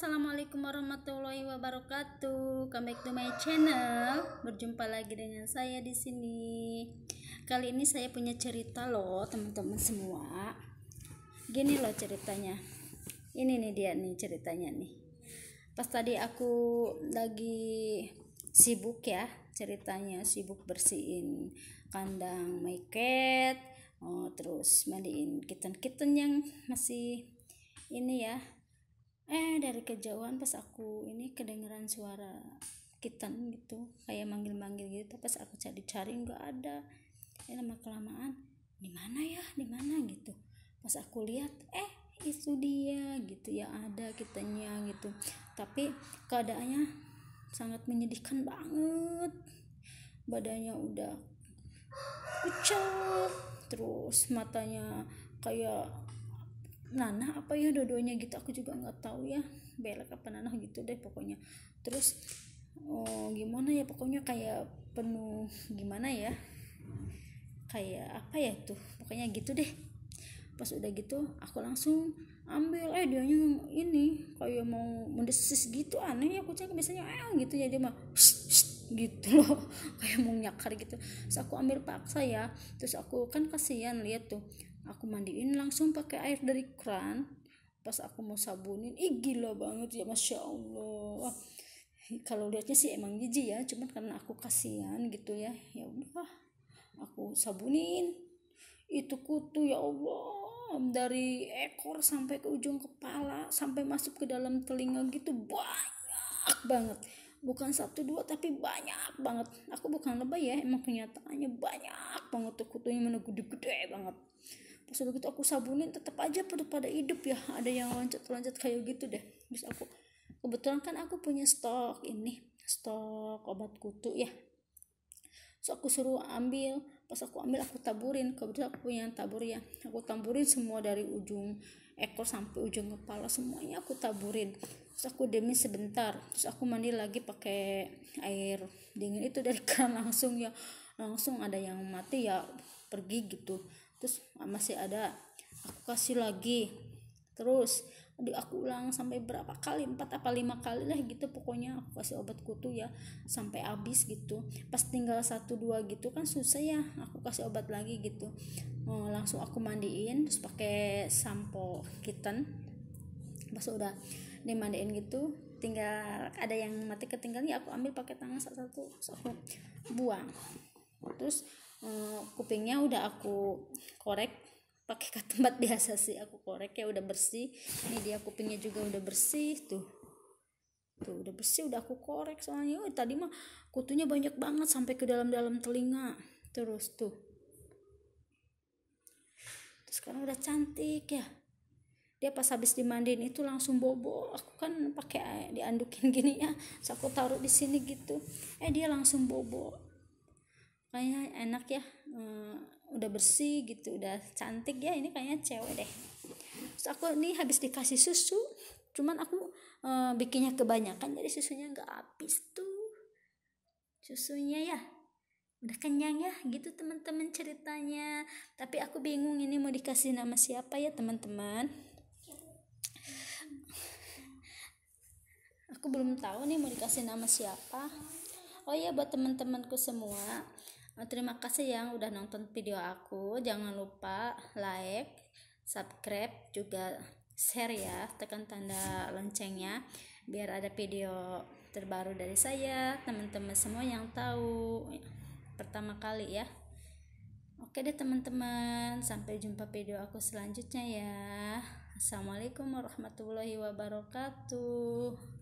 Assalamualaikum warahmatullahi wabarakatuh. Welcome back to my channel. Berjumpa lagi dengan saya di sini. Kali ini saya punya cerita loh, teman-teman semua. Gini loh ceritanya. Ini nih dia nih ceritanya nih. Pas tadi aku lagi sibuk ya, ceritanya sibuk bersihin kandang my cat, terus mandiin kitten-kitten yang masih ini ya. Dari kejauhan pas aku ini kedengeran suara kitten gitu, kayak manggil-manggil gitu. Pas aku cari-cari nggak ada. Lama kelamaan di mana gitu. Pas aku lihat itu dia gitu ya, ada kittennya gitu. Tapi keadaannya sangat menyedihkan banget. Badannya udah pucat, terus matanya kayak nanah apa ya, dua-duanya gitu, aku juga nggak tahu ya, belek apa nanah gitu deh pokoknya. Terus gimana ya, pokoknya kayak penuh, gimana ya, kayak apa ya tuh, pokoknya gitu deh. Pas udah gitu aku langsung ambil, dianya ini kayak mau mendesis gitu, aneh ya, aku cek biasanya gitu ya, dia mah gitu loh kayak mau nyakar gitu. Terus aku ambil paksa ya, terus aku kan kasihan lihat tuh, aku mandiin langsung pakai air dari keran. Pas aku mau sabunin, gila banget ya, masya Allah. Kalau lihatnya sih emang jijik ya, cuman karena aku kasihan gitu ya, ya udah aku sabunin. Itu kutu ya Allah, dari ekor sampai ke ujung kepala, sampai masuk ke dalam telinga gitu, banyak banget. Bukan satu dua tapi banyak banget. Aku bukan lebay ya, emang kenyataannya banyak banget tuh kutunya, mana gede-gede banget. Pas begitu aku sabunin, tetap aja pada hidup ya, ada yang loncat-loncat kayak gitu deh. Terus aku kebetulan kan aku punya stok obat kutu ya. Terus aku suruh ambil, pas aku ambil aku taburin, kebetulan aku punya tabur ya, aku taburin semua dari ujung ekor sampai ujung kepala, semuanya aku taburin. Terus aku diemin sebentar, terus aku mandi lagi pakai air dingin itu dari keran langsung ya, langsung ada yang mati ya, pergi gitu. Terus masih ada, aku kasih lagi, terus aku ulang sampai berapa kali, 4 apa 5 kali lah gitu, pokoknya aku kasih obat kutu ya sampai habis gitu. Pas tinggal 1-2 gitu kan susah ya, aku kasih obat lagi gitu. Langsung aku mandiin, terus pakai sampo kitten. Pas udah dimandiin gitu, tinggal ada yang mati ketinggalan ya, aku ambil pakai tangan satu-satu, terus aku buang. Terus kupingnya udah aku korek pakai tempat biasa sih, aku korek ya, udah bersih. Ini dia kupingnya juga udah bersih tuh udah bersih, udah aku korek. Soalnya tadi mah kutunya banyak banget sampai ke dalam telinga. Terus sekarang udah cantik ya. Dia pas habis dimandiin itu langsung bobo. Aku kan pakai diandukin gini ya, so aku taruh di sini gitu, dia langsung bobo. Kayaknya enak ya, udah bersih gitu, udah cantik ya, ini kayaknya cewek deh. Terus aku nih habis dikasih susu, cuman aku bikinnya kebanyakan jadi susunya nggak habis tuh susunya ya. Udah kenyang ya gitu teman-teman ceritanya. Tapi aku bingung ini mau dikasih nama siapa ya teman-teman. Aku belum tahu nih mau dikasih nama siapa. Oh iya, buat teman-temanku semua, terima kasih yang udah nonton video aku. Jangan lupa like, subscribe, juga share ya, tekan tanda loncengnya biar ada video terbaru dari saya, teman-teman semua yang tahu pertama kali ya. Oke deh teman-teman, sampai jumpa video aku selanjutnya ya. Assalamualaikum warahmatullahi wabarakatuh.